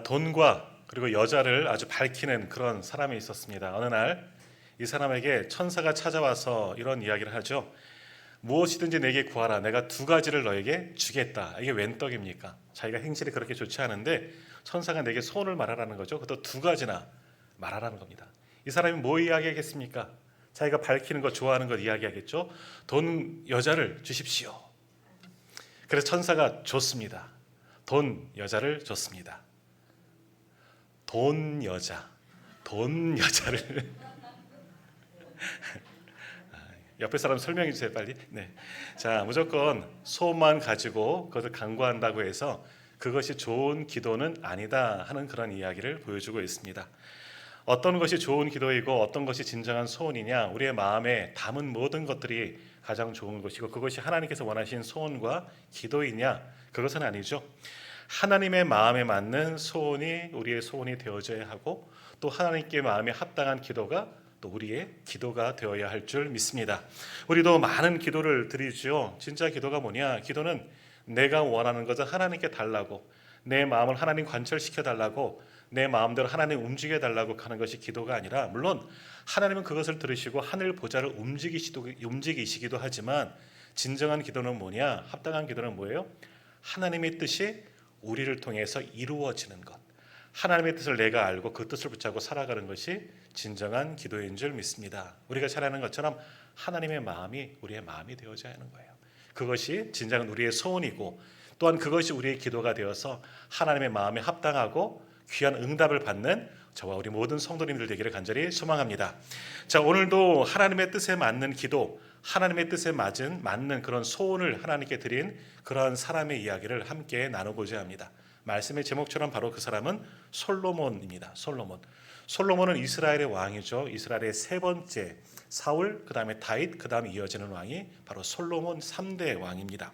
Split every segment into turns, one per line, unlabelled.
돈과 그리고 여자를 아주 밝히는 그런 사람이 있었습니다. 어느 날 이 사람에게 천사가 찾아와서 이런 이야기를 하죠. 무엇이든지 내게 구하라. 내가 두 가지를 너에게 주겠다. 이게 웬 떡입니까? 자기가 행실이 그렇게 좋지 않은데 천사가 내게 소원을 말하라는 거죠. 그것도 두 가지나 말하라는 겁니다. 이 사람이 뭐 이야기하겠습니까? 자기가 밝히는 것, 좋아하는 것 이야기하겠죠. 돈, 여자를 주십시오. 그래서 천사가 줬습니다. 돈, 여자를 줬습니다. 돈, 여자를 옆에 사람 설명해 주세요, 빨리. 네. 자, 무조건 소만 가지고 그것을 강구한다고 해서 그것이 좋은 기도는 아니다 하는 그런 이야기를 보여주고 있습니다. 어떤 것이 좋은 기도이고 어떤 것이 진정한 소원이냐, 우리의 마음에 담은 모든 것들이 가장 좋은 것이고 그것이 하나님께서 원하신 소원과 기도이냐, 그것은 아니죠. 하나님의 마음에 맞는 소원이 우리의 소원이 되어져야 하고 또 하나님께 마음에 합당한 기도가 또 우리의 기도가 되어야 할 줄 믿습니다. 우리도 많은 기도를 드리죠. 진짜 기도가 뭐냐? 기도는 내가 원하는 것을 하나님께 달라고, 내 마음을 하나님 관철시켜 달라고, 내 마음대로 하나님 움직여 달라고 하는 것이 기도가 아니라, 물론 하나님은 그것을 들으시고 하늘 보좌를 움직이시기도 하지만 진정한 기도는 뭐냐? 합당한 기도는 뭐예요? 하나님의 뜻이 우리를 통해서 이루어지는 것, 하나님의 뜻을 내가 알고 그 뜻을 붙잡고 살아가는 것이 진정한 기도인 줄 믿습니다. 우리가 잘 아는 것처럼 하나님의 마음이 우리의 마음이 되어져야 하는 거예요. 그것이 진정한 우리의 소원이고 또한 그것이 우리의 기도가 되어서 하나님의 마음에 합당하고 귀한 응답을 받는 저와 우리 모든 성도님들 되기를 간절히 소망합니다. 자, 오늘도 하나님의 뜻에 맞는 기도, 하나님의 뜻에 맞는 그런 소원을 하나님께 드린 그런 사람의 이야기를 함께 나눠보자 합니다. 말씀의 제목처럼 바로 그 사람은 솔로몬입니다. 솔로몬은 이스라엘의 왕이죠. 이스라엘의 세 번째, 사울, 그 다음에 다윗, 그 다음에 이어지는 왕이 바로 솔로몬 3대 왕입니다.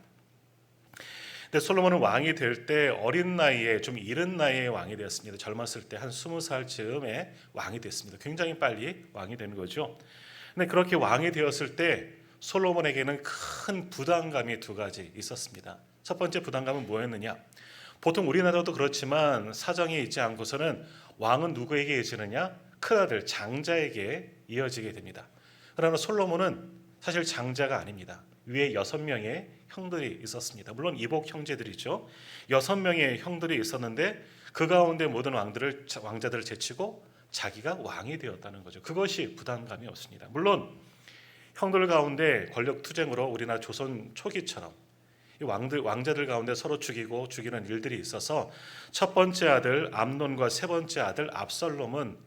근데 솔로몬은 왕이 될 때 어린 나이에, 좀 이른 나이에 왕이 되었습니다. 젊었을 때 한 20살 즈음에 왕이 됐습니다. 굉장히 빨리 왕이 된 거죠. 근데 그렇게 왕이 되었을 때 솔로몬에게는 큰 부담감이 두 가지 있었습니다. 첫 번째 부담감은 뭐였느냐? 보통 우리나라도 그렇지만 사정이 있지 않고서는 왕은 누구에게 이어지느냐? 큰아들 장자에게 이어지게 됩니다. 그러나 솔로몬은 사실 장자가 아닙니다. 위에 6명의 형들이 있었습니다. 물론 이복 형제들이죠. 6명의 형들이 있었는데 그 가운데 모든 왕자들을 제치고 자기가 왕이 되었다는 거죠. 그것이 부담감이 없습니다. 물론 형들 가운데 권력 투쟁으로 우리나라 조선 초기처럼 왕자들 가운데 서로 죽이는 일들이 있어서 첫 번째 아들 암논과 세 번째 아들 압살롬은,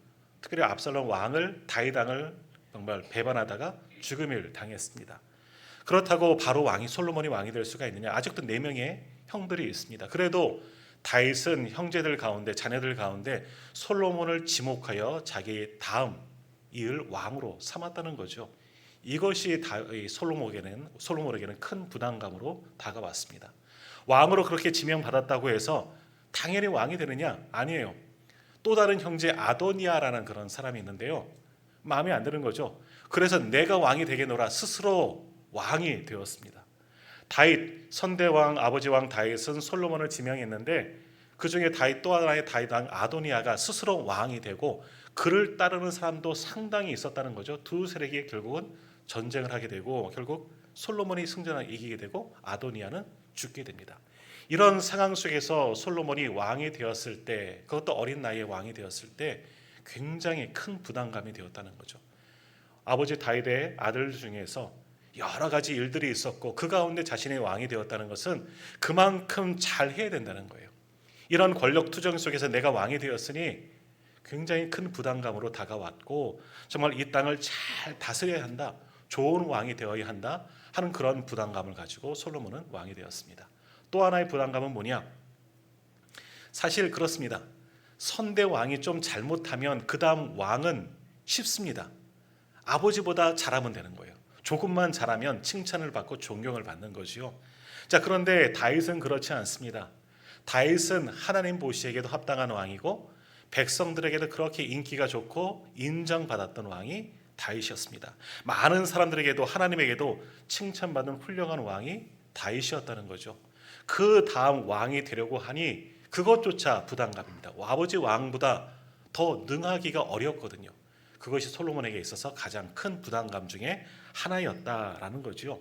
특별히 압살롬 왕을, 다윗 왕을 정말 배반하다가 죽음을 당했습니다. 그렇다고 바로 솔로몬이 왕이 될 수가 있느냐? 아직도 4명의 형들이 있습니다. 그래도 다윗은 형제들 가운데, 자녀들 가운데 솔로몬을 지목하여 자기 다음 이을 왕으로 삼았다는 거죠. 이것이 솔로몬에게는 큰 부담감으로 다가왔습니다. 왕으로 그렇게 지명받았다고 해서 당연히 왕이 되느냐? 아니에요. 또 다른 형제 아도니아라는 그런 사람이 있는데요. 마음에 안 드는 거죠. 그래서 내가 왕이 되겠노라 스스로 왕이 되었습니다. 다윗, 선대왕, 아버지 왕 다윗은 솔로몬을 지명했는데 그 중에 또 하나의 다윗 왕 아도니아가 스스로 왕이 되고 그를 따르는 사람도 상당히 있었다는 거죠. 두 세력이 결국은 전쟁을 하게 되고 결국 솔로몬이 이기게 되고 아도니아는 죽게 됩니다. 이런 상황 속에서 솔로몬이 왕이 되었을 때, 그것도 어린 나이에 왕이 되었을 때 굉장히 큰 부담감이 되었다는 거죠. 아버지 다윗의 아들 중에서 여러 가지 일들이 있었고 그 가운데 자신이 왕이 되었다는 것은 그만큼 잘 해야 된다는 거예요. 이런 권력 투쟁 속에서 내가 왕이 되었으니 굉장히 큰 부담감으로 다가왔고 정말 이 땅을 잘 다스려야 한다, 좋은 왕이 되어야 한다 하는 그런 부담감을 가지고 솔로몬은 왕이 되었습니다. 또 하나의 부담감은 뭐냐? 사실 그렇습니다. 선대 왕이 좀 잘못하면 그 다음 왕은 쉽습니다. 아버지보다 잘하면 되는 거예요. 조금만 잘하면 칭찬을 받고 존경을 받는 거지요. 자, 그런데 다윗은 그렇지 않습니다. 다윗은 하나님 보시기에도 합당한 왕이고 백성들에게도 그렇게 인기가 좋고 인정받았던 왕이 다윗이었습니다. 많은 사람들에게도 하나님에게도 칭찬받는 훌륭한 왕이 다윗이었다는 거죠. 그 다음 왕이 되려고 하니 그것조차 부담감입니다. 아버지 왕보다 더 능하기가 어렵거든요. 그것이 솔로몬에게 있어서 가장 큰 부담감 중에 하나였다라는 거죠.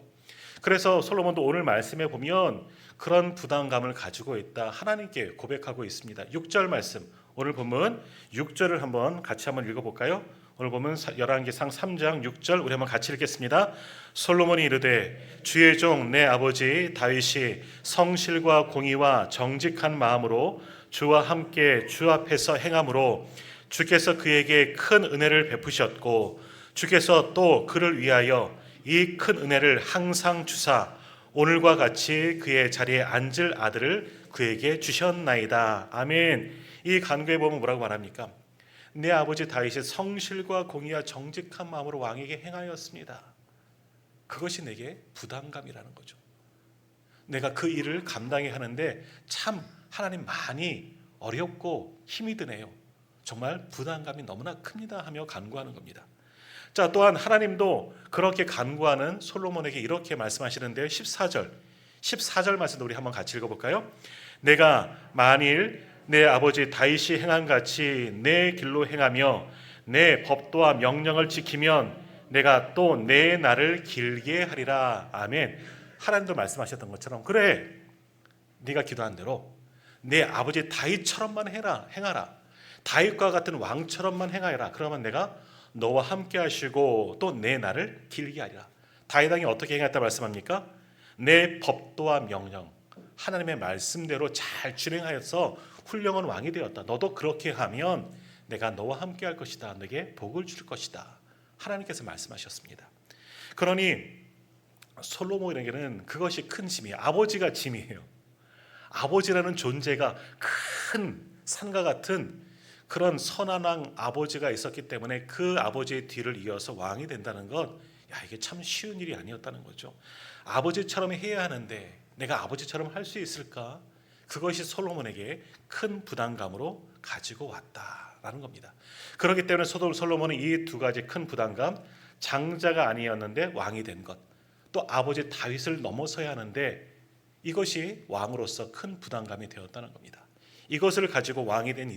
그래서 솔로몬도 오늘 말씀에 보면 그런 부담감을 가지고 있다 하나님께 고백하고 있습니다. 6절 말씀, 오늘 본문 6절을 같이 한번 읽어볼까요? 오늘 보면 열왕기상 3장 6절 우리 한번 같이 읽겠습니다. 솔로몬이 이르되 주의 종 내 아버지 다윗이 성실과 공의와 정직한 마음으로 주와 함께 주 앞에서 행함으로 주께서 그에게 큰 은혜를 베푸셨고 주께서 또 그를 위하여 이 큰 은혜를 항상 주사 오늘과 같이 그의 자리에 앉을 아들을 그에게 주셨나이다. 아멘. 이 간구에 보면 뭐라고 말합니까? 내 아버지 다윗이 성실과 공의와 정직한 마음으로 왕에게 행하였습니다. 그것이 내게 부담감이라는 거죠. 내가 그 일을 감당해야 하는데 참 하나님 많이 어렵고 힘이 드네요. 정말 부담감이 너무나 큽니다 하며 간구하는 겁니다. 자, 또한 하나님도 그렇게 간구하는 솔로몬에게 이렇게 말씀하시는데요. 14절 말씀도 우리 한번 같이 읽어볼까요? 내가 만일 내 아버지 다윗이 행한 같이 내 길로 행하며 내 법도와 명령을 지키면 내가 또 내 날을 길게 하리라. 아멘. 하나님도 말씀하셨던 것처럼 그래, 네가 기도한 대로 내 아버지 다윗처럼만 행하라. 다윗과 같은 왕처럼만 행하여라. 그러면 내가 너와 함께 하시고 또 내 날을 길게 하리라. 다윗 왕이 어떻게 행했다 말씀합니까? 내 법도와 명령, 하나님의 말씀대로 잘 준행하여서 훌륭한 왕이 되었다. 너도 그렇게 하면 내가 너와 함께 할 것이다. 너에게 복을 줄 것이다. 하나님께서 말씀하셨습니다. 그러니 솔로몬에게는 그것이 큰 짐이에요. 아버지가 짐이에요. 아버지라는 존재가 큰 산과 같은 그런 선한 왕 아버지가 있었기 때문에 그 아버지의 뒤를 이어서 왕이 된다는 것, 이게 참 쉬운 일이 아니었다는 거죠. 아버지처럼 해야 하는데 내가 아버지처럼 할 수 있을까? 그것이 솔로몬에게 큰 부담감으로 가지고 왔다라는 겁니다. 그렇기 때문에 솔로몬은 이 두 가지 큰 부담감, 장자가 아니었는데 왕이 된 것, 또 아버지 다윗을 넘어서야 하는데 이것이 왕으로서 큰 부담감이 되었다는 겁니다. 이것을 가지고 왕이 된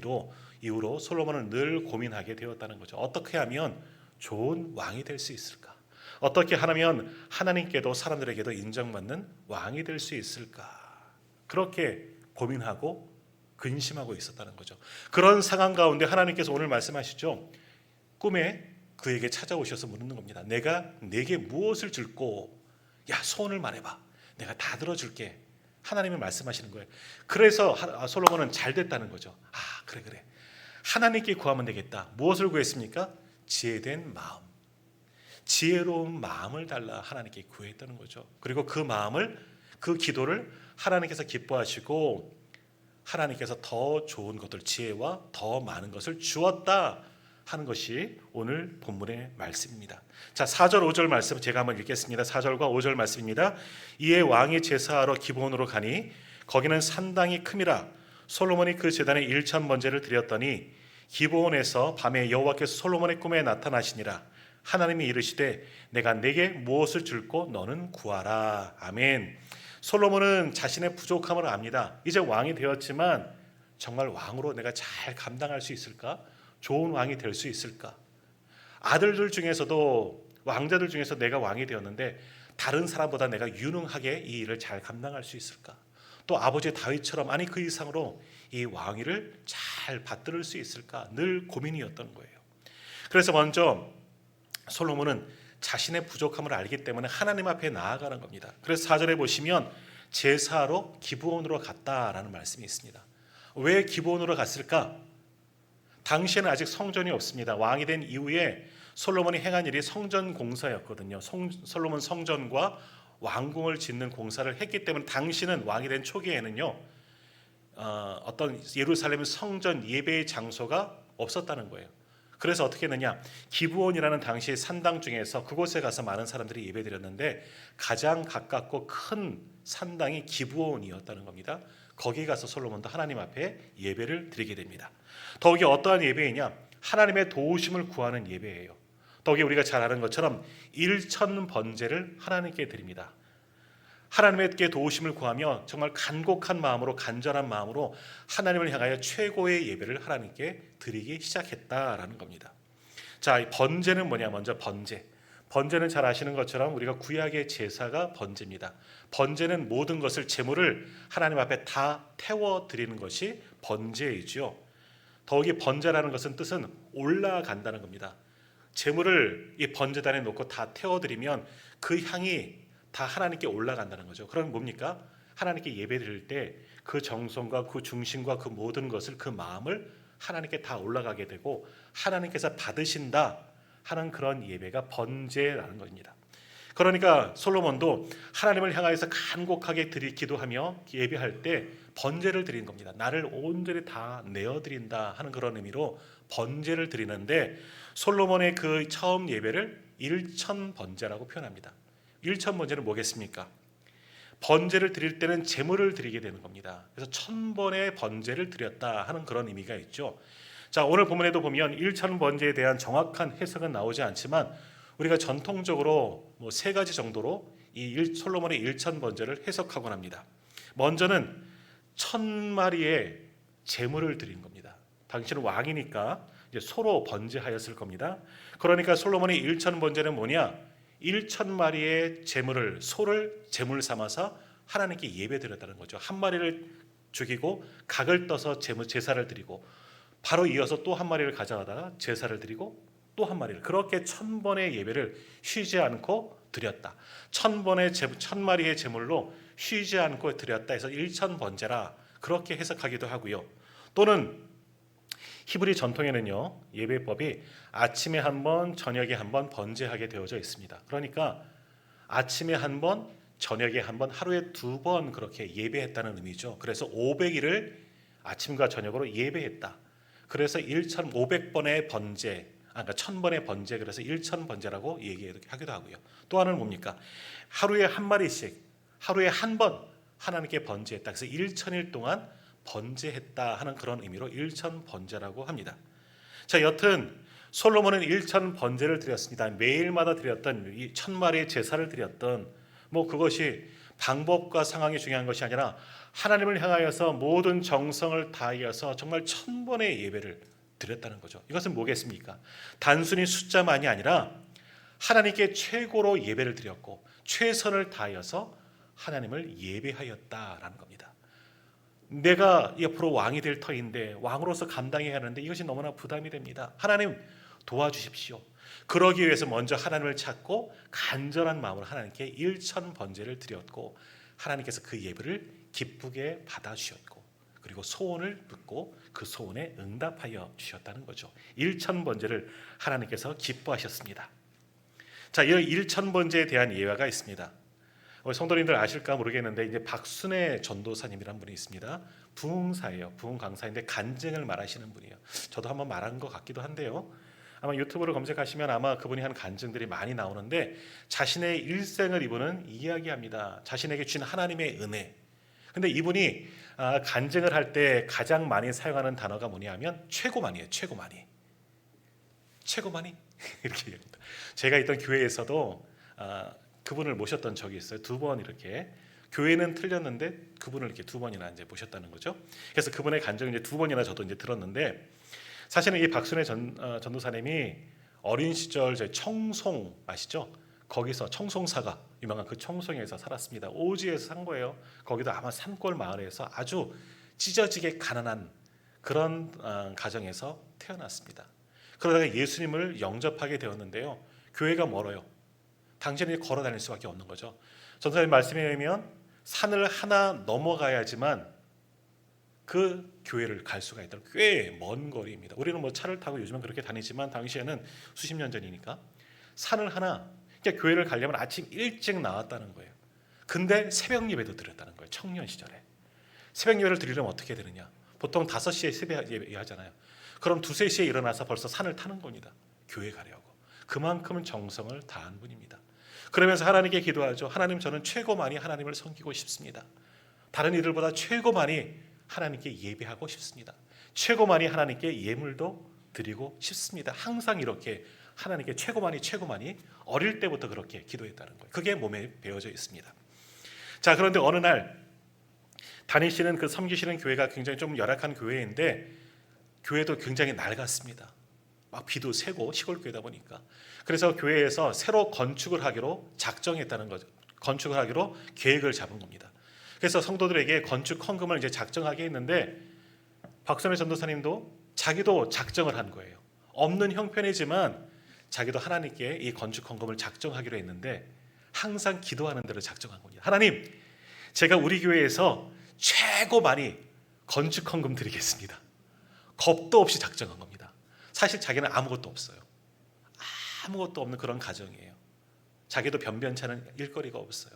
이후로 솔로몬은 늘 고민하게 되었다는 거죠. 어떻게 하면 좋은 왕이 될 수 있을까? 어떻게 하면 하나님께도 사람들에게도 인정받는 왕이 될 수 있을까? 그렇게 고민하고 근심하고 있었다는 거죠. 그런 상황 가운데 하나님께서 오늘 말씀하시죠. 꿈에 그에게 찾아오셔서 묻는 겁니다. 내가 네게 무엇을 줄고? 야, 소원을 말해봐. 내가 다 들어줄게. 하나님이 말씀하시는 거예요. 그래서 솔로몬은 잘 됐다는 거죠. 그래. 하나님께 구하면 되겠다. 무엇을 구했습니까? 지혜된 마음. 지혜로운 마음을 달라 하나님께 구했다는 거죠. 그리고 그 기도를 하나님께서 기뻐하시고 하나님께서 더 좋은 것들, 지혜와 더 많은 것을 주었다 하는 것이 오늘 본문의 말씀입니다. 자, 4절 5절 말씀 제가 한번 읽겠습니다. 4절과 5절 말씀입니다. 이에 왕이 제사하러 기브온으로 가니 거기는 산당이 큼이라. 솔로몬이 그 제단에 1,000번제를 드렸더니 기브온에서 밤에 여호와께서 솔로몬의 꿈에 나타나시니라. 하나님이 이르시되 내가 네게 무엇을 줄고 너는 구하라. 아멘. 솔로몬은 자신의 부족함을 압니다. 이제 왕이 되었지만 정말 왕으로 내가 잘 감당할 수 있을까? 좋은 왕이 될 수 있을까? 아들들 중에서도 왕자들 중에서 내가 왕이 되었는데 다른 사람보다 내가 유능하게 이 일을 잘 감당할 수 있을까? 또 아버지 다윗처럼 아니 그 이상으로 이 왕위를 잘 받들을 수 있을까? 늘 고민이었던 거예요. 그래서 먼저 솔로몬은 자신의 부족함을 알기 때문에 하나님 앞에 나아가는 겁니다. 그래서 4절에 보시면 제사하러 기브온으로 갔다라는 말씀이 있습니다. 왜 기브온으로 갔을까? 당시에는 아직 성전이 없습니다. 왕이 된 이후에 솔로몬이 행한 일이 성전 공사였거든요. 솔로몬 성전과 왕궁을 짓는 공사를 했기 때문에 당시는 왕이 된 초기에는요, 어떤 예루살렘 성전 예배의 장소가 없었다는 거예요. 그래서 어떻게 했느냐, 기브온이라는 당시 산당 중에서 그곳에 가서 많은 사람들이 예배드렸는데 가장 가깝고 큰 산당이 기브온이었다는 겁니다. 거기 가서 솔로몬도 하나님 앞에 예배를 드리게 됩니다. 더욱이 어떠한 예배이냐, 하나님의 도우심을 구하는 예배예요. 더욱이 우리가 잘 아는 것처럼 1,000번제를 하나님께 드립니다. 하나님께 도우심을 구하며 정말 간곡한 마음으로, 간절한 마음으로 하나님을 향하여 최고의 예배를 하나님께 드리기 시작했다라는 겁니다. 자, 이 번제는 뭐냐? 먼저 번제. 번제는 잘 아시는 것처럼 우리가 구약의 제사가 번제입니다. 번제는 모든 것을, 제물을 하나님 앞에 다 태워 드리는 것이 번제이지요. 더욱이 번제라는 것은 뜻은 올라간다는 겁니다. 제물을 이 번제단에 놓고 다 태워드리면 그 향이 다 하나님께 올라간다는 거죠. 그럼 뭡니까? 하나님께 예배 드릴 때 그 정성과 그 중심과 그 모든 것을, 그 마음을 하나님께 다 올라가게 되고 하나님께서 받으신다 하는 그런 예배가 번제라는 겁니다. 그러니까 솔로몬도 하나님을 향하여서 간곡하게 기도하며 예배할 때 번제를 드리는 겁니다. 나를 온전히 다 내어드린다 하는 그런 의미로 번제를 드리는데, 솔로몬의 그 처음 예배를 일천번제라고 표현합니다. 일천번제는 뭐겠습니까? 번제를 드릴 때는 제물을 드리게 되는 겁니다. 그래서 1000번의 번제를 드렸다 하는 그런 의미가 있죠. 자, 오늘 본문에도 보면 일천번제에 대한 정확한 해석은 나오지 않지만 우리가 전통적으로 세 가지 정도로 이 솔로몬의 일천번제를 해석하곤 합니다. 먼저는 1000마리의 제물을 드린 겁니다. 당신은 왕이니까 이제 소로 번제하였을 겁니다. 그러니까 솔로몬의 일천번제는 뭐냐? 1000마리의 제물을, 소를 제물 삼아서 하나님께 예배드렸다는 거죠. 한 마리를 죽이고 각을 떠서 제사를 드리고 바로 이어서 또 한 마리를 가져가다가 제사를 드리고 또 한 마리를, 그렇게 1000번의 예배를 쉬지 않고 드렸다. 1000마리의 제물로 쉬지 않고 드렸다 해서 일천번제라 그렇게 해석하기도 하고요. 또는 히브리 전통에는요, 예배법이 아침에 한 번, 저녁에 한 번 번제하게 되어져 있습니다. 그러니까 아침에 한 번, 저녁에 한 번, 하루에 2번 그렇게 예배했다는 의미죠. 그래서 500일을 아침과 저녁으로 예배했다. 그래서 1500번의 번제, 그러니까 1000번의 번제, 그래서 일천번제라고 얘기하기도 하고요. 또 하나는 뭡니까? 하루에 한 마리씩, 하루에 한 번 하나님께 번제했다. 그래서 1000일 동안 번제했다 하는 그런 의미로 일천번제라고 합니다. 자, 여튼 솔로몬은 일천번제를 드렸습니다. 매일마다 드렸던 이 1000마리의 제사를 드렸던, 그것이 방법과 상황이 중요한 것이 아니라 하나님을 향하여서 모든 정성을 다하여서 정말 1000번의 예배를 드렸다는 거죠. 이것은 뭐겠습니까? 단순히 숫자만이 아니라 하나님께 최고로 예배를 드렸고 최선을 다하여서 하나님을 예배하였다라는 겁니다. 내가 옆으로 왕이 될 터인데 왕으로서 감당해야 하는데 이것이 너무나 부담이 됩니다. 하나님 도와주십시오. 그러기 위해서 먼저 하나님을 찾고 간절한 마음으로 하나님께 일천번제를 드렸고 하나님께서 그 예배를 기쁘게 받아주셨고 그리고 소원을 듣고 그 소원에 응답하여 주셨다는 거죠. 일천번제를 하나님께서 기뻐하셨습니다. 자, 이 일천번제에 대한 예화가 있습니다. 성도님들 아실까 모르겠는데 이제 박순애 전도사님이라는 분이 있습니다. 부흥사예요. 부흥 강사인데 간증을 말하시는 분이에요. 저도 한번 말한 것 같기도 한데요. 아마 유튜브를 검색하시면 아마 그분이 한 간증들이 많이 나오는데 자신의 일생을 이분은 이야기합니다. 자신에게 주신 하나님의 은혜. 근데 이분이 간증을 할 때 가장 많이 사용하는 단어가 뭐냐면 최고만이에요. 최고만이. 최고만이 이렇게 얘기합니다. 제가 있던 교회에서도 그분을 모셨던 적이 있어요. 2번 이렇게. 교회는 틀렸는데 그분을 이렇게 2번이나 이제 모셨다는 거죠. 그래서 그분의 간증을 이제 2번이나 저도 이제 들었는데, 사실은 이 박순애 전도사님이 어린 시절 저희 청송 아시죠? 거기서 청송사가 유명한 그 청송에서 살았습니다. 오지에서 산 거예요. 거기도 아마 산골 마을에서 아주 찢어지게 가난한 그런 가정에서 태어났습니다. 그러다가 예수님을 영접하게 되었는데요. 교회가 멀어요. 당신이 걸어 다닐 수밖에 없는 거죠. 전도사님 말씀에 의하면 산을 하나 넘어가야지만 그 교회를 갈 수가 있다. 꽤 먼 거리입니다. 우리는 차를 타고 요즘은 그렇게 다니지만 당시에는 수십 년 전이니까 산을 하나, 그러니까 교회를 가려면 아침 일찍 나왔다는 거예요. 근데 새벽 예배도 드렸다는 거예요. 청년 시절에. 새벽 예배를 드리려면 어떻게 되느냐? 보통 5시에 새벽 예배 하잖아요. 그럼 2, 3시에 일어나서 벌써 산을 타는 겁니다. 교회 가려고. 그만큼 정성을 다한 분입니다. 그러면서 하나님께 기도하죠. 하나님, 저는 최고만이 하나님을 섬기고 싶습니다. 다른 이들보다 최고만이 하나님께 예배하고 싶습니다. 최고만이 하나님께 예물도 드리고 싶습니다. 항상 이렇게 하나님께 최고만이 어릴 때부터 그렇게 기도했다는 거예요. 그게 몸에 배어져 있습니다. 자, 그런데 어느 날 다니시는 그 섬기시는 교회가 굉장히 좀 열악한 교회인데 교회도 굉장히 낡았습니다. 막 비도 새고 시골 교회다 보니까. 그래서 교회에서 새로 건축을 하기로 작정했다는 거죠. 건축을 하기로 계획을 잡은 겁니다. 그래서 성도들에게 건축 헌금을 이제 작정하게 했는데 박선혜 전도사님도 자기도 작정을 한 거예요. 없는 형편이지만 자기도 하나님께 이 건축 헌금을 작정하기로 했는데 항상 기도하는 대로 작정한 겁니다. 하나님, 제가 우리 교회에서 최고 많이 건축 헌금 드리겠습니다. 겁도 없이 작정한 겁니다. 사실 자기는 아무것도 없어요. 아무것도 없는 그런 가정이에요. 자기도 변변찮은 일거리가 없어요.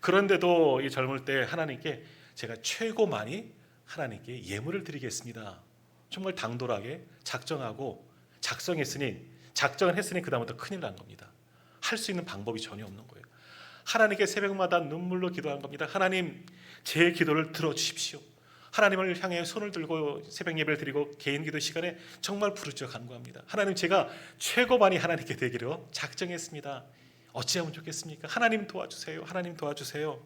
그런데도 이 젊을 때 하나님께 제가 최고 많이 하나님께 예물을 드리겠습니다. 정말 당돌하게 작정하고 작정을 했으니 그 다음부터 큰일 난 겁니다. 할 수 있는 방법이 전혀 없는 거예요. 하나님께 새벽마다 눈물로 기도한 겁니다. 하나님, 제 기도를 들어주십시오. 하나님을 향해 손을 들고 새벽 예배를 드리고 개인 기도 시간에 정말 부르짖어 간구합니다. 하나님, 제가 최고 많이 하나님께 되기로 작정했습니다. 어찌하면 좋겠습니까? 하나님 도와주세요. 하나님 도와주세요.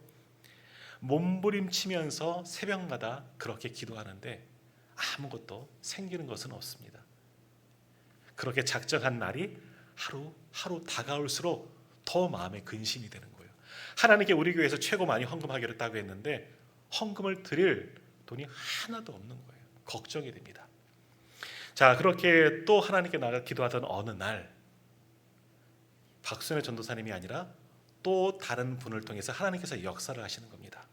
몸부림치면서 새벽마다 그렇게 기도하는데 아무것도 생기는 것은 없습니다. 그렇게 작정한 날이 하루 다가올수록 더 마음에 근심이 되는 거예요. 하나님께 우리 교회에서 최고 많이 헌금하기로 했다고 했는데 헌금을 드릴 돈이 하나도 없는 거예요. 걱정이 됩니다. 자, 그렇게 또 하나님께 나가 기도하던 어느 날 박순애 전도사님이 아니라 또 다른 분을 통해서 하나님께서 역사를 하시는 겁니다.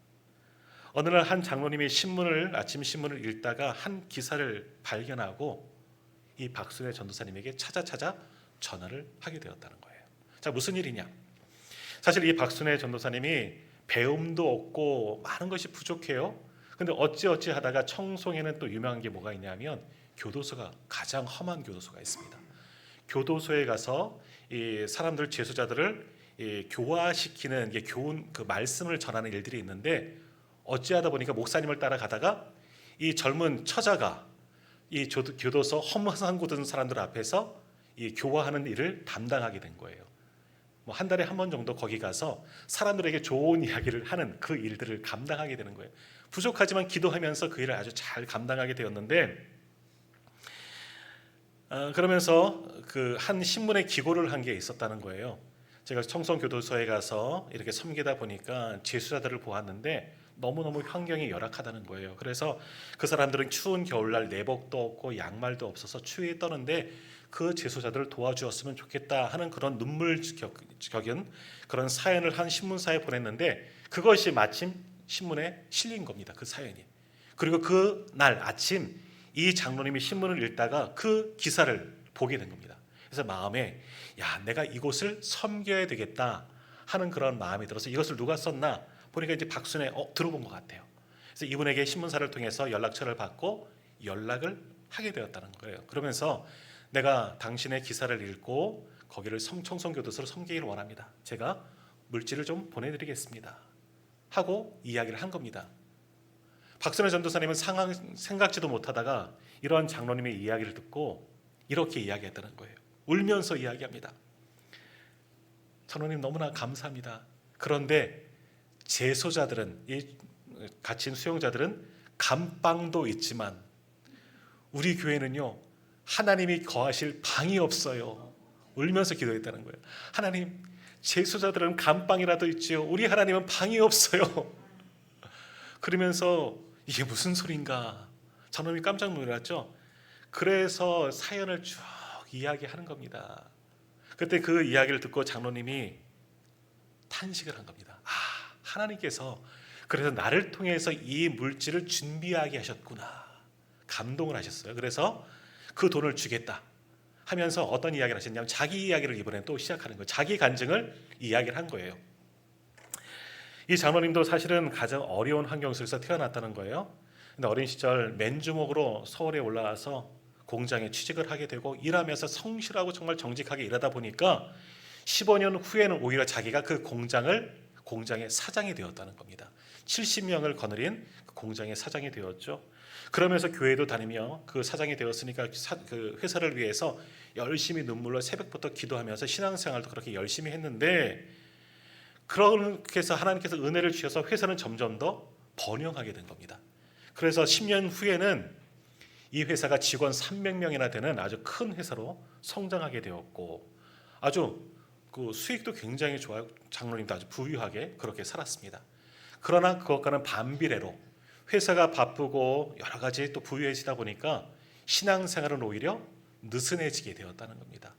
어느 날 한 장로님이 아침 신문을 읽다가 한 기사를 발견하고 이 박순애 전도사님에게 찾아 전화를 하게 되었다는 거예요. 자, 무슨 일이냐? 사실 이 박순애 전도사님이 배움도 없고 많은 것이 부족해요. 근데 어찌 하다가 청송에는 또 유명한 게 뭐가 있냐면 교도소가, 가장 험한 교도소가 있습니다. 교도소에 가서 이 사람들, 죄수자들을 교화시키는 게 교훈, 그 말씀을 전하는 일들이 있는데 어찌하다 보니까 목사님을 따라가다가 이 젊은 처자가 이 교도소 험상궂은 든 사람들 앞에서 이 교화하는 일을 담당하게 된 거예요. 뭐 한 달에 한 번 정도 거기 가서 사람들에게 좋은 이야기를 하는 그 일들을 감당하게 되는 거예요. 부족하지만 기도하면서 그 일을 아주 잘 감당하게 되었는데 그러면서 그 한 신문에 기고를 한 게 있었다는 거예요. 제가 청송교도소에 가서 이렇게 섬기다 보니까 죄수자들을 보았는데 너무너무 환경이 열악하다는 거예요. 그래서 그 사람들은 추운 겨울날 내복도 없고 양말도 없어서 추위에 떠는데 그 재소자들을 도와주었으면 좋겠다 하는 그런 눈물겨긴 그런 사연을 한 신문사에 보냈는데 그것이 마침 신문에 실린 겁니다. 그 사연이. 그리고 그 날 아침 이 장로님이 신문을 읽다가 그 기사를 보게 된 겁니다. 그래서 마음에 내가 이곳을 섬겨야 되겠다 하는 그런 마음이 들어서 이것을 누가 썼나 보니까 이제 박순애 들어본 것 같아요. 그래서 이분에게 신문사를 통해서 연락처를 받고 연락을 하게 되었다는 거예요. 그러면서 내가 당신의 기사를 읽고 거기를 청송교도소로 섬기기를 원합니다. 제가 물질을 좀 보내드리겠습니다 하고 이야기를 한 겁니다. 박순애 전도사님은 생각지도 못하다가 이러한 장로님의 이야기를 듣고 이렇게 이야기했다는 거예요. 울면서 이야기합니다. 장로님, 너무나 감사합니다. 그런데 재소자들은, 이 갇힌 수용자들은 감방도 있지만 우리 교회는요 하나님이 거하실 방이 없어요. 울면서 기도했다는 거예요. 하나님, 재소자들은 감방이라도 있지요. 우리 하나님은 방이 없어요. 그러면서 이게 무슨 소린가? 장로님이 깜짝 놀랐죠. 그래서 사연을 쭉 이야기하는 겁니다. 그때 그 이야기를 듣고 장로님이 탄식을 한 겁니다. 하나님께서 그래서 나를 통해서 이 물질을 준비하게 하셨구나. 감동을 하셨어요. 그래서 그 돈을 주겠다 하면서 어떤 이야기를 하셨냐면 자기 이야기를 이번에 또 시작하는 거예요. 자기 간증을 이야기를 한 거예요. 이 장로님도 사실은 가장 어려운 환경 속에서 태어났다는 거예요. 근데 어린 시절 맨주먹으로 서울에 올라와서 공장에 취직을 하게 되고 일하면서 성실하고 정말 정직하게 일하다 보니까 15년 후에는 오히려 자기가 그 공장의 사장이 되었다는 겁니다. 70명을 거느린 공장의 사장이 되었죠. 그러면서 교회도 다니며 그 사장이 되었으니까 그 회사를 위해서 열심히 눈물로 새벽부터 기도하면서 신앙생활도 그렇게 열심히 했는데 그렇게 해서 하나님께서 은혜를 주셔서 회사는 점점 더 번영하게 된 겁니다. 그래서 10년 후에는 이 회사가 직원 300명이나 되는 아주 큰 회사로 성장하게 되었고, 아주 그 수익도 굉장히 좋아요. 장로님도 아주 부유하게 그렇게 살았습니다. 그러나 그것과는 반비례로 회사가 바쁘고 여러 가지 또 부유해지다 보니까 신앙생활은 오히려 느슨해지게 되었다는 겁니다.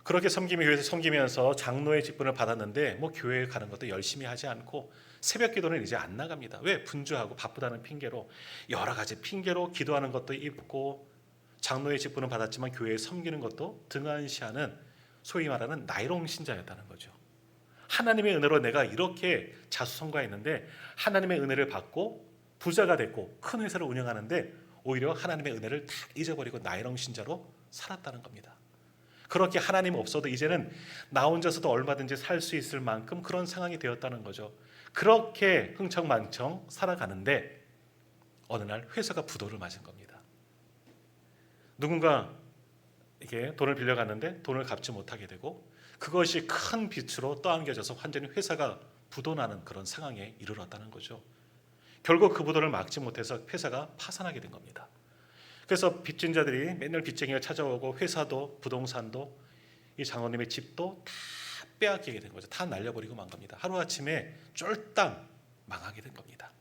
그렇게 섬기면서 장로의 직분을 받았는데 뭐 교회에 가는 것도 열심히 하지 않고 새벽 기도는 이제 안 나갑니다. 왜? 분주하고 바쁘다는 핑계로, 여러 가지 핑계로 기도하는 것도 있고, 장로의 직분을 받았지만 교회에 섬기는 것도 등한시하는 소위 말하는 나이롱 신자였다는 거죠. 하나님의 은혜로 내가 이렇게 자수성가했는데 하나님의 은혜를 받고 부자가 됐고 큰 회사를 운영하는데 오히려 하나님의 은혜를 다 잊어버리고 나이롱 신자로 살았다는 겁니다. 그렇게 하나님 없어도 이제는 나 혼자서도 얼마든지 살 수 있을 만큼 그런 상황이 되었다는 거죠. 그렇게 흥청망청 살아가는데 어느 날 회사가 부도를 맞은 겁니다. 누군가 이게 돈을 빌려갔는데 돈을 갚지 못하게 되고, 그것이 큰 빚으로 떠안겨져서 완전히 회사가 부도나는 그런 상황에 이르렀다는 거죠. 결국 그 부도를 막지 못해서 회사가 파산하게 된 겁니다. 그래서 빚진 자들이 맨날 빚쟁이가 찾아오고 회사도 부동산도 이 장로님의 집도 다 빼앗기게 된 거죠. 다 날려버리고 만 겁니다. 하루아침에 쫄딱 망하게 된 겁니다.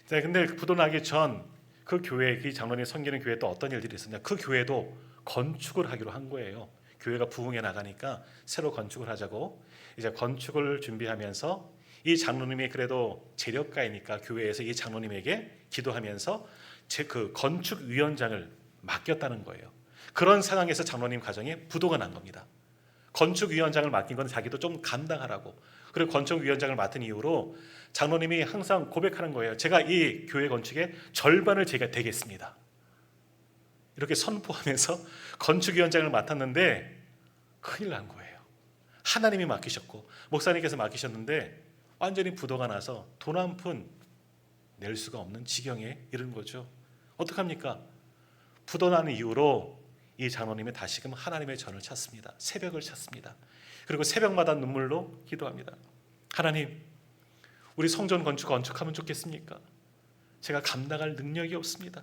네, 근데 부도 나기 전 그 교회, 그 장로님 섬기는 교회에 또 어떤 일들이 있었냐. 그 교회도 건축을 하기로 한 거예요. 교회가 부흥해 나가니까 새로 건축을 하자고 이제 건축을 준비하면서 이 장로님이 그래도 재력가이니까 교회에서 이 장로님에게 기도하면서 그 건축위원장을 맡겼다는 거예요. 그런 상황에서 장로님 가정에 부도가 난 겁니다. 건축위원장을 맡긴 건 자기도 좀 감당하라고. 그리고 건축위원장을 맡은 이후로 장로님이 항상 고백하는 거예요. 제가 이 교회 건축의 절반을 제가 되겠습니다. 이렇게 선포하면서 건축위원장을 맡았는데 큰일 난 거예요. 하나님이 맡기셨고 목사님께서 맡기셨는데 완전히 부도가 나서 돈 한 푼 낼 수가 없는 지경에 이른 거죠. 어떡합니까? 부도 난 이후로 이 장로님이 다시금 하나님의 전을 찾습니다. 새벽을 찾습니다. 그리고 새벽마다 눈물로 기도합니다. 하나님, 우리 성전 건축하면 좋겠습니까? 제가 감당할 능력이 없습니다.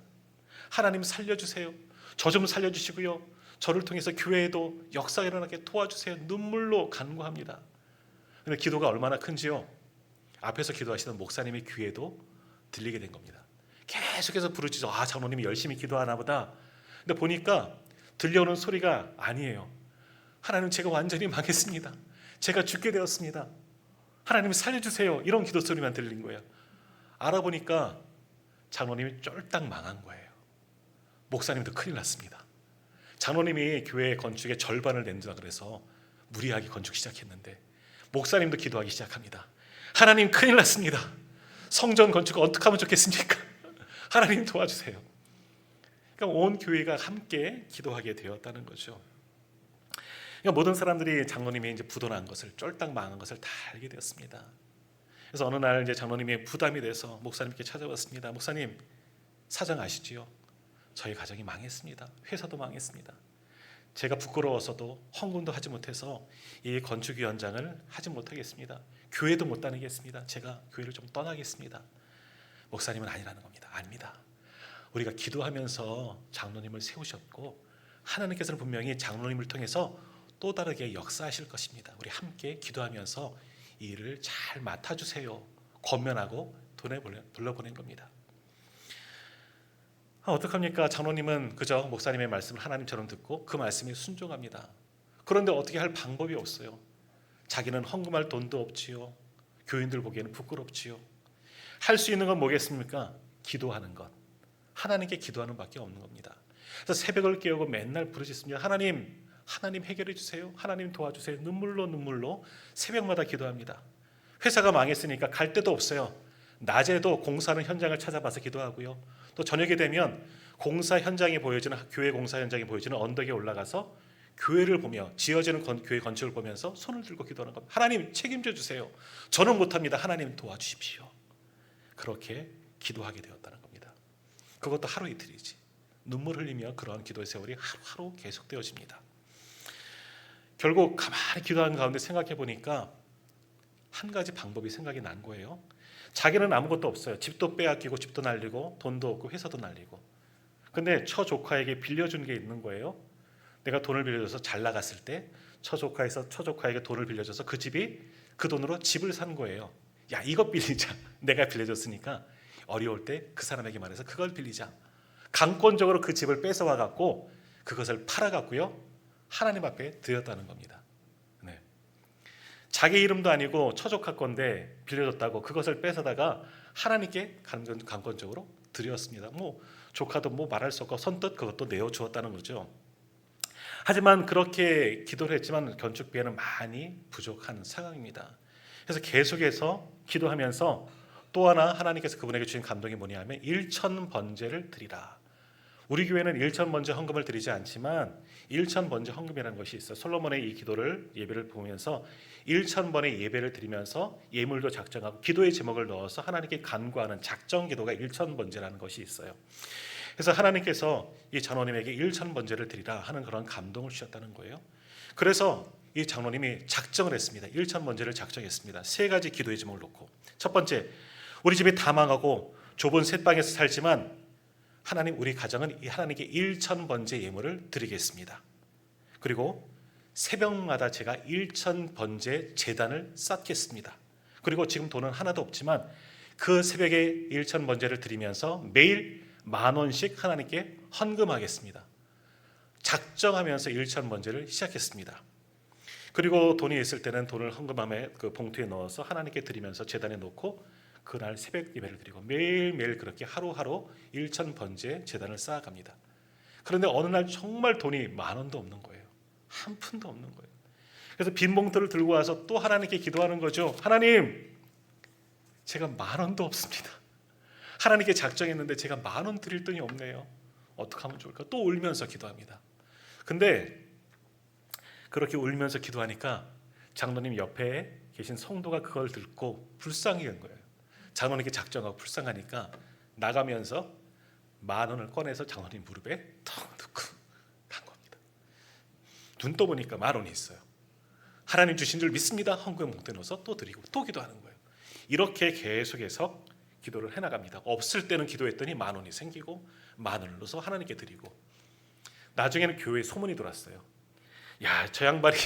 하나님 살려주세요. 저 좀 살려주시고요. 저를 통해서 교회에도 역사가 일어나게 도와주세요. 눈물로 간구합니다. 근데 기도가 얼마나 큰지요. 앞에서 기도하시던 목사님의 귀에도 들리게 된 겁니다. 계속해서 부르짖어. 아, 장로님이 열심히 기도하나 보다. 근데 보니까 들려오는 소리가 아니에요. 하나님, 제가 완전히 망했습니다. 제가 죽게 되었습니다. 하나님 살려주세요. 이런 기도 소리만 들린 거예요. 알아보니까 장로님이 쫄딱 망한 거예요. 목사님도 큰일 났습니다. 장로님이 교회 건축의 절반을 낸다 그래서 무리하게 건축 시작했는데 목사님도 기도하기 시작합니다. 하나님, 큰일 났습니다. 성전 건축 어떻게 하면 좋겠습니까? 하나님 도와주세요. 그러니까 온 교회가 함께 기도하게 되었다는 거죠. 그러니까 모든 사람들이 장로님이 이제 부도난 것을, 쫄딱 망한 것을 다 알게 되었습니다. 그래서 어느 날 이제 장로님이 부담이 돼서 목사님께 찾아왔습니다. 목사님, 사정 아시지요? 저희 가정이 망했습니다. 회사도 망했습니다. 제가 부끄러워서도 헌금도 하지 못해서 이 건축위원장을 하지 못하겠습니다. 교회도 못 다니겠습니다. 제가 교회를 좀 떠나겠습니다. 목사님은 아니라는 겁니다. 아닙니다. 우리가 기도하면서 장로님을 세우셨고 하나님께서는 분명히 장로님을 통해서 또 다르게 역사하실 것입니다. 우리 함께 기도하면서 이 일을 잘 맡아주세요. 권면하고 돌려보낸 겁니다. 어떡합니까? 장로님은 그저 목사님의 말씀을 하나님처럼 듣고 그 말씀에 순종합니다. 그런데 어떻게 할 방법이 없어요. 자기는 헌금할 돈도 없지요. 교인들 보기에는 부끄럽지요. 할 수 있는 건 뭐겠습니까? 기도하는 것. 하나님께 기도하는 밖에 없는 겁니다. 그래서 새벽을 깨우고 맨날 부르짖습니다. 하나님 해결해 주세요. 하나님 도와주세요. 눈물로 새벽마다 기도합니다. 회사가 망했으니까 갈 데도 없어요. 낮에도 공사하는 현장을 찾아봐서 기도하고요. 또 저녁이 되면 공사 현장이 보여지는, 교회 공사 현장이 보여지는 언덕에 올라가서 교회를 보며 지어지는 교회 건축을 보면서 손을 들고 기도하는 겁니다. 하나님 책임져 주세요. 저는 못합니다. 하나님 도와주십시오. 그렇게 기도하게 되었다는 겁니다. 그것도 하루 이틀이지. 눈물 흘리며 그러한 기도의 세월이 하루하루 계속되어집니다. 결국 가만히 기도하는 가운데 생각해 보니까 한 가지 방법이 생각이 난 거예요. 자기는 아무것도 없어요. 집도 빼앗기고 집도 날리고 돈도 없고 회사도 날리고. 근데 처조카에게 빌려준 게 있는 거예요. 내가 돈을 빌려줘서 잘 나갔을 때 처조카에게 돈을 빌려줘서 그 집이 그 돈으로 집을 산 거예요. 야, 이것 빌리자. 내가 빌려줬으니까 어려울 때 그 사람에게 말해서 그걸 빌리자. 강권적으로 그 집을 뺏어와 갖고 그것을 팔아 갖고요, 하나님 앞에 드렸다는 겁니다. 네. 자기 이름도 아니고 처조카 건데 빌려줬다고 그것을 뺏어다가 하나님께 강권적으로 드렸습니다. 조카도 말할 수 없고 선뜻 그것도 내어 주었다는 거죠. 하지만 그렇게 기도를 했지만 건축비에는 많이 부족한 상황입니다. 그래서 계속해서 기도하면서 또 하나 하나님께서 그분에게 주신 감동이 뭐냐면 1,000번제를 드리라. 우리 교회는 1,000번제 헌금을 드리지 않지만 1,000번제 헌금이라는 것이 있어요. 솔로몬의 이 기도를 예배를 보면서 1,000번의 예배를 드리면서 예물도 작정하고 기도의 제목을 넣어서 하나님께 간구하는 작정 기도가 1,000번제라는 것이 있어요. 그래서 하나님께서 이 장로님에게 1,000번제를 드리라 하는 그런 감동을 주셨다는 거예요. 그래서 이 장로님이 작정을 했습니다. 1,000번제를 작정했습니다. 세 가지 기도의 제목을 놓고, 첫 번째, 우리 집이 다 망하고 좁은 셋방에서 살지만 하나님, 우리 가정은 하나님께 1,000번제 예물을 드리겠습니다. 그리고 새벽마다 제가 1,000번제 제단을 쌓겠습니다. 그리고 지금 돈은 하나도 없지만 그 새벽에 1,000번제를 드리면서 매일 10,000원씩 하나님께 헌금하겠습니다. 작정하면서 1,000번제를 시작했습니다. 그리고 돈이 있을 때는 돈을 헌금함에 그 봉투에 넣어서 하나님께 드리면서 제단에 놓고 그날 새벽 예배를 드리고 매일매일 그렇게 하루하루 1,000번제 제단을 쌓아갑니다. 그런데 어느 날 정말 돈이 10,000원도 없는 거예요. 한 푼도 없는 거예요. 그래서 빈 봉투를 들고 와서 또 하나님께 기도하는 거죠. 하나님, 제가 10,000원도 없습니다. 하나님께 작정했는데 제가 10,000원 드릴 돈이 없네요. 어떻게 하면 좋을까? 또 울면서 기도합니다. 근데 그렇게 울면서 기도하니까 장로님 옆에 계신 성도가 그걸 듣고 불쌍히 한 거예요. 장로님께 작정하고 불쌍하니까 나가면서 10,000원을 꺼내서 장로님 무릎에 턱 넣고 간 겁니다. 눈 떠보니까 10,000원이 있어요. 하나님 주신 줄 믿습니다. 헌금 봉투에 넣어서 또 드리고 또 기도하는 거예요. 이렇게 계속해서 기도를 해나갑니다. 없을 때는 기도했더니 10,000원이 생기고 10,000원을 넣어서 하나님께 드리고, 나중에는 교회에 소문이 돌았어요. 야, 저 양반이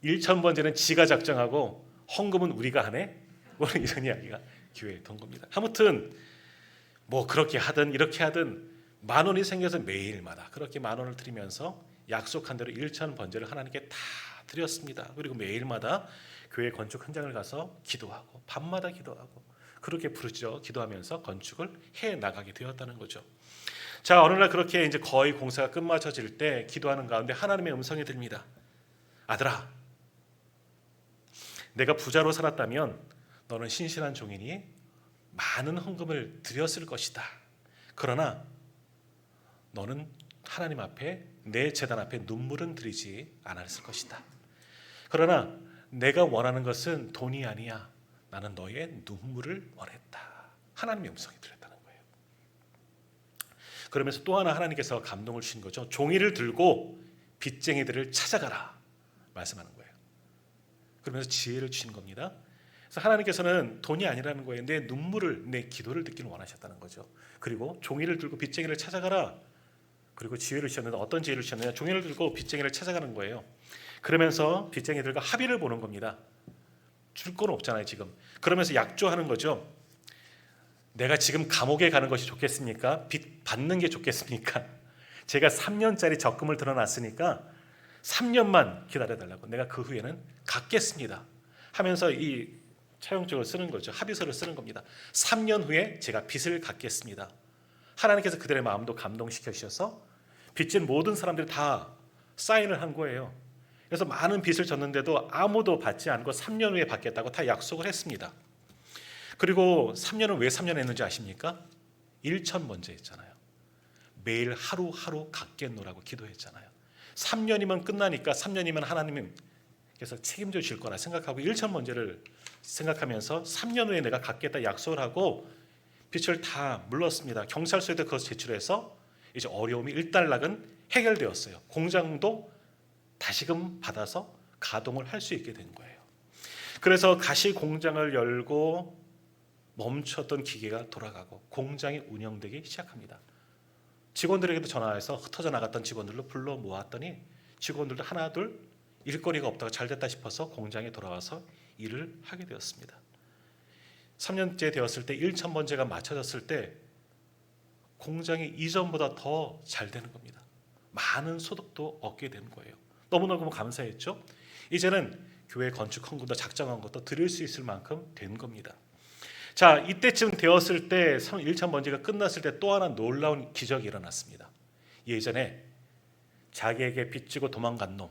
1,000번제는 지가 작정하고 헌금은 우리가 하네? 이런 이야기가 교회에 돈 겁니다. 아무튼 그렇게 하든 이렇게 하든 10,000원이 생겨서 매일마다 그렇게 10,000원을 드리면서 약속한 대로 1,000번제를 하나님께 다 드렸습니다. 그리고 매일마다 교회 건축 현장을 가서 기도하고 밤마다 기도하고 그렇게 부르짖어 기도하면서 건축을 해 나가게 되었다는 거죠. 자, 어느 날 그렇게 이제 거의 공사가 끝마쳐질 때 기도하는 가운데 하나님의 음성이 들립니다. 아들아, 내가 부자로 살았다면 너는 신실한 종이니 많은 헌금을 드렸을 것이다. 그러나 너는 하나님 앞에, 내 제단 앞에 눈물은 들이지 않았을 것이다. 그러나 내가 원하는 것은 돈이 아니야. 나는 너의 눈물을 원했다. 하나님의 음성이 들렸다는 거예요. 그러면서 또 하나 하나님께서 감동을 주신 거죠. 종이를 들고 빚쟁이들을 찾아가라 말씀하는 거예요. 그러면서 지혜를 주신 겁니다. 그래서 하나님께서는 돈이 아니라는 거예요. 내 눈물을, 내 기도를 듣기를 원하셨다는 거죠. 그리고 종이를 들고 빚쟁이를 찾아가라. 그리고 지혜를 주셨는데 어떤 지혜를 주셨느냐? 종이를 들고 빚쟁이를 찾아가는 거예요. 그러면서 빚쟁이들과 합의를 보는 겁니다. 줄 건 없잖아요 지금. 그러면서 약조하는 거죠. 내가 지금 감옥에 가는 것이 좋겠습니까? 빚 받는 게 좋겠습니까? 제가 3년짜리 적금을 들어놨으니까 3년만 기다려달라고. 내가 그 후에는 갚겠습니다 하면서 이 차용증을 쓰는 거죠. 합의서를 쓰는 겁니다. 3년 후에 제가 빚을 갚겠습니다. 하나님께서 그들의 마음도 감동시켜 주셔서 빚진 모든 사람들이 다 사인을 한 거예요. 그래서 많은 빚을 졌는데도 아무도 받지 않고 3년 후에 받겠다고 다 약속을 했습니다. 그리고 3년은 왜 3년 했는지 아십니까? 1,000번제 했잖아요. 매일 하루하루 갚겠노라고 기도했잖아요. 3년이면 끝나니까 3년이면 하나님께서 책임져 주실 거라 생각하고 1,000번제를 생각하면서 3년 후에 내가 갚겠다 약속을 하고 빚을 다 물렀습니다. 경찰서에도 그것을 제출해서 이제 어려움이 일단락은 해결되었어요. 공장도 다시금 받아서 가동을 할 수 있게 된 거예요. 그래서 다시 공장을 열고 멈췄던 기계가 돌아가고 공장이 운영되기 시작합니다. 직원들에게도 전화해서 흩어져 나갔던 직원들로 불러 모았더니 직원들도 하나 둘 일거리가 없다가 잘 됐다 싶어서 공장에 돌아와서 일을 하게 되었습니다. 3년째 되었을 때 1,000번째가 맞춰졌을 때 공장이 이전보다 더 잘 되는 겁니다. 많은 소득도 얻게 되는 거예요. 너무너무 감사했죠. 이제는 교회 건축 헌금도 작정한 것도 드릴 수 있을 만큼 된 겁니다. 자, 이때쯤 되었을 때 1,000번째가 끝났을 때 또 하나 놀라운 기적이 일어났습니다. 예전에 자기에게 빚지고 도망간 놈,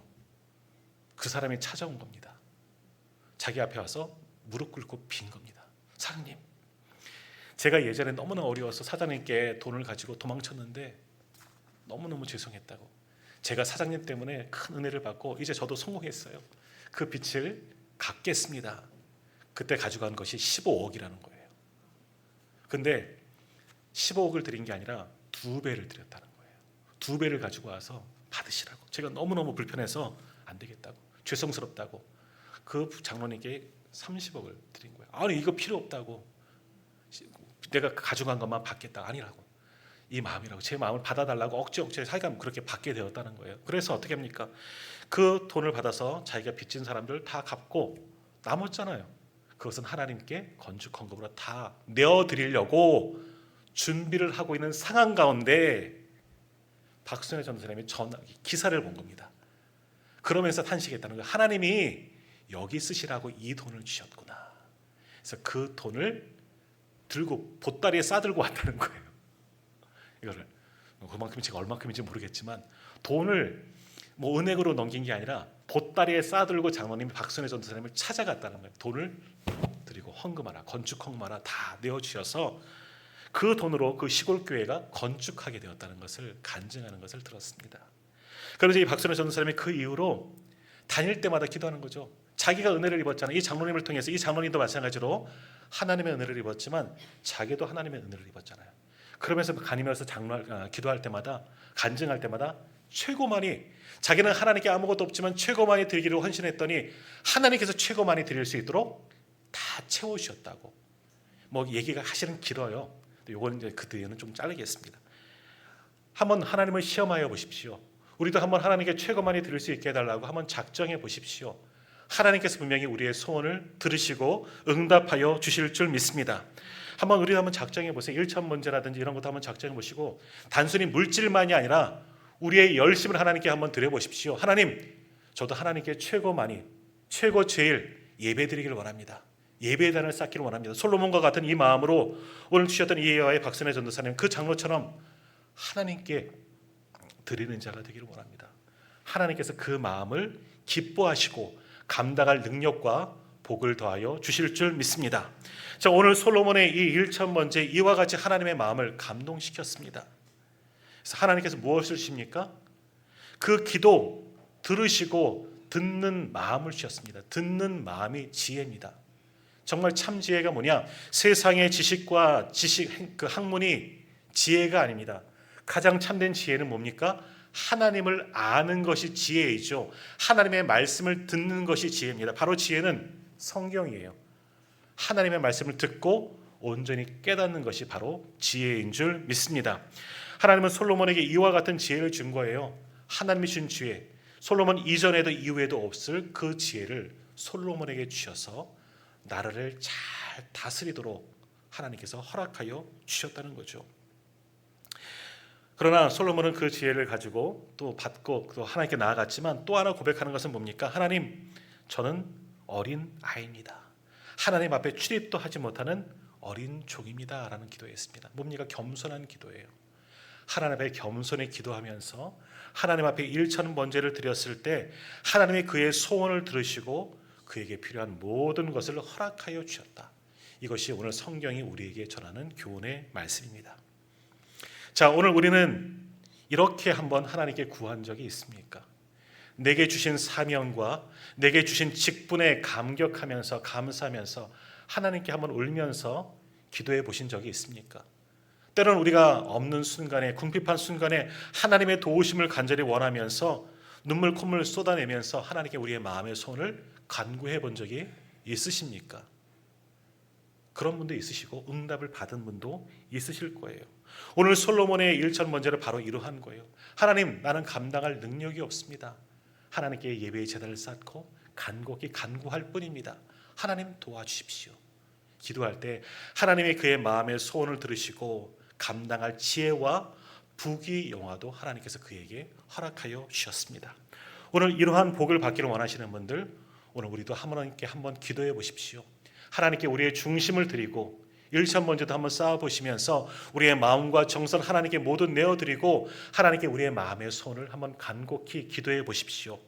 그 사람이 찾아온 겁니다. 자기 앞에 와서 무릎 꿇고 빈 겁니다. 사장님, 제가 예전에 너무나 어려워서 사장님께 돈을 가지고 도망쳤는데 너무너무 죄송했다고. 제가 사장님 때문에 큰 은혜를 받고 이제 저도 성공했어요. 그 빚을 갚겠습니다. 그때 가져간 것이 15억이라는 거예요. 근데 15억을 드린 게 아니라 2배를 드렸다는 거예요. 2배를 가지고 와서 받으시라고. 제가 너무너무 불편해서 안 되겠다고, 죄송스럽다고 그 장로님께 30억을 드린 거예요. 아니 이거 필요 없다고, 내가 가져간 것만 받겠다. 아니라고, 이 마음이라고, 제 마음을 받아달라고 억지로 자기가 그렇게 받게 되었다는 거예요. 그래서 어떻게 합니까? 그 돈을 받아서 자기가 빚진 사람들 다 갚고 남았잖아요. 그것은 하나님께 건축 헌금으로 다 내어드리려고 준비를 하고 있는 상황 가운데 박순애 전도사님이 기사를 본 겁니다. 그러면서 탄식했다는 거예요. 하나님이 여기 쓰시라고 이 돈을 주셨구나. 그래서 그 돈을 들고 보따리에 싸들고 왔다는 거예요. 이거를 그만큼 제가 얼마큼인지 모르겠지만 돈을 뭐 은행으로 넘긴 게 아니라 보따리에 싸들고 장로님이 박순애 전도사님을 찾아갔다는 거예요. 돈을 드리고 헌금하라, 건축 헌금하라 다 내어주셔서 그 돈으로 그 시골 교회가 건축하게 되었다는 것을 간증하는 것을 들었습니다. 그래서 이 박순애 전도사님이 그 이후로 다닐 때마다 기도하는 거죠. 자기가 은혜를 입었잖아요. 이 장로님을 통해서. 이 장로님도 마찬가지로 하나님의 은혜를 입었지만 자기도 하나님의 은혜를 입었잖아요. 그러면서 다니면서 기도할 때마다, 간증할 때마다 최고 많이, 자기는 하나님께 아무것도 없지만 최고 많이 드리기를 헌신했더니 하나님께서 최고 많이 드릴 수 있도록 다 채워주셨다고. 뭐 얘기가 사실은 길어요. 이건 이제 그 뒤에는 좀 자르겠습니다. 한번 하나님을 시험하여 보십시오. 우리도 한번 하나님께 최고 많이 드릴 수 있게 해달라고 한번 작정해 보십시오. 하나님께서 분명히 우리의 소원을 들으시고 응답하여 주실 줄 믿습니다. 우리 한번 작정해 보세요. 1,000번째라든지 이런 것도 한번 작정해 보시고 단순히 물질만이 아니라 우리의 열심을 하나님께 한번 드려보십시오. 하나님, 저도 하나님께 최고 많이, 최고 제일 예배드리기를 원합니다. 예배의 단을 쌓기를 원합니다. 솔로몬과 같은 이 마음으로 오늘 주셨던 이해와의 박순애 전도사님, 그 장로처럼 하나님께 드리는 자가 되기를 원합니다. 하나님께서 그 마음을 기뻐하시고 감당할 능력과 복을 더하여 주실 줄 믿습니다. 자, 오늘 솔로몬의 이 1,000번째 이와 같이 하나님의 마음을 감동시켰습니다. 그래서 하나님께서 무엇을 주십니까? 그 기도 들으시고 듣는 마음을 주셨습니다. 듣는 마음이 지혜입니다. 정말 참 지혜가 뭐냐? 세상의 지식과 그 학문이 지혜가 아닙니다. 가장 참된 지혜는 뭡니까? 하나님을 아는 것이 지혜이죠. 하나님의 말씀을 듣는 것이 지혜입니다. 바로 지혜는 성경이에요. 하나님의 말씀을 듣고 온전히 깨닫는 것이 바로 지혜인 줄 믿습니다. 하나님은 솔로몬에게 이와 같은 지혜를 준 거예요. 하나님이 준 지혜, 솔로몬 이전에도 이후에도 없을 그 지혜를 솔로몬에게 주셔서 나라를 잘 다스리도록 하나님께서 허락하여 주셨다는 거죠. 그러나 솔로몬은 그 지혜를 가지고 또 받고 또 하나님께 나아갔지만 또 하나 고백하는 것은 뭡니까? 하나님, 저는 어린 아이입니다. 하나님 앞에 출입도 하지 못하는 어린 종입니다 라는 기도했습니다. 뭡니까? 겸손한 기도예요. 하나님 앞에 겸손히 기도하면서 하나님 앞에 1,000번제를 드렸을 때 하나님이 그의 소원을 들으시고 그에게 필요한 모든 것을 허락하여 주셨다. 이것이 오늘 성경이 우리에게 전하는 교훈의 말씀입니다. 자, 오늘 우리는 이렇게 한번 하나님께 구한 적이 있습니까? 내게 주신 사명과 내게 주신 직분에 감격하면서 감사하면서 하나님께 한번 울면서 기도해 보신 적이 있습니까? 때로는 우리가 없는 순간에, 궁핍한 순간에 하나님의 도우심을 간절히 원하면서 눈물 콧물 쏟아내면서 하나님께 우리의 마음의 소원을 간구해 본 적이 있으십니까? 그런 분도 있으시고 응답을 받은 분도 있으실 거예요. 오늘 솔로몬의 일천번제를 바로 이러한 거예요. 하나님, 나는 감당할 능력이 없습니다. 하나님께 예배의 제단을 쌓고 간곡히 간구할 뿐입니다. 하나님 도와주십시오. 기도할 때 하나님이 그의 마음의 소원을 들으시고 감당할 지혜와 부귀영화도 하나님께서 그에게 허락하여 주셨습니다. 오늘 이러한 복을 받기를 원하시는 분들, 오늘 우리도 하나님께 한번 기도해 보십시오. 하나님께 우리의 중심을 드리고 일천번제도 한번 쌓아보시면서 우리의 마음과 정성 하나님께 모두 내어드리고 하나님께 우리의 마음의 소원을 한번 간곡히 기도해 보십시오.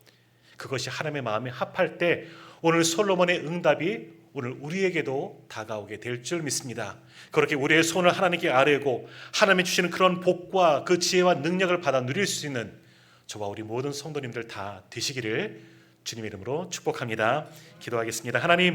그것이 하나님의 마음에 합할 때 오늘 솔로몬의 응답이 오늘 우리에게도 다가오게 될 줄 믿습니다. 그렇게 우리의 손을 하나님께 아뢰고 하나님이 주시는 그런 복과 그 지혜와 능력을 받아 누릴 수 있는 저와 우리 모든 성도님들 다 되시기를 주님의 이름으로 축복합니다. 기도하겠습니다. 하나님,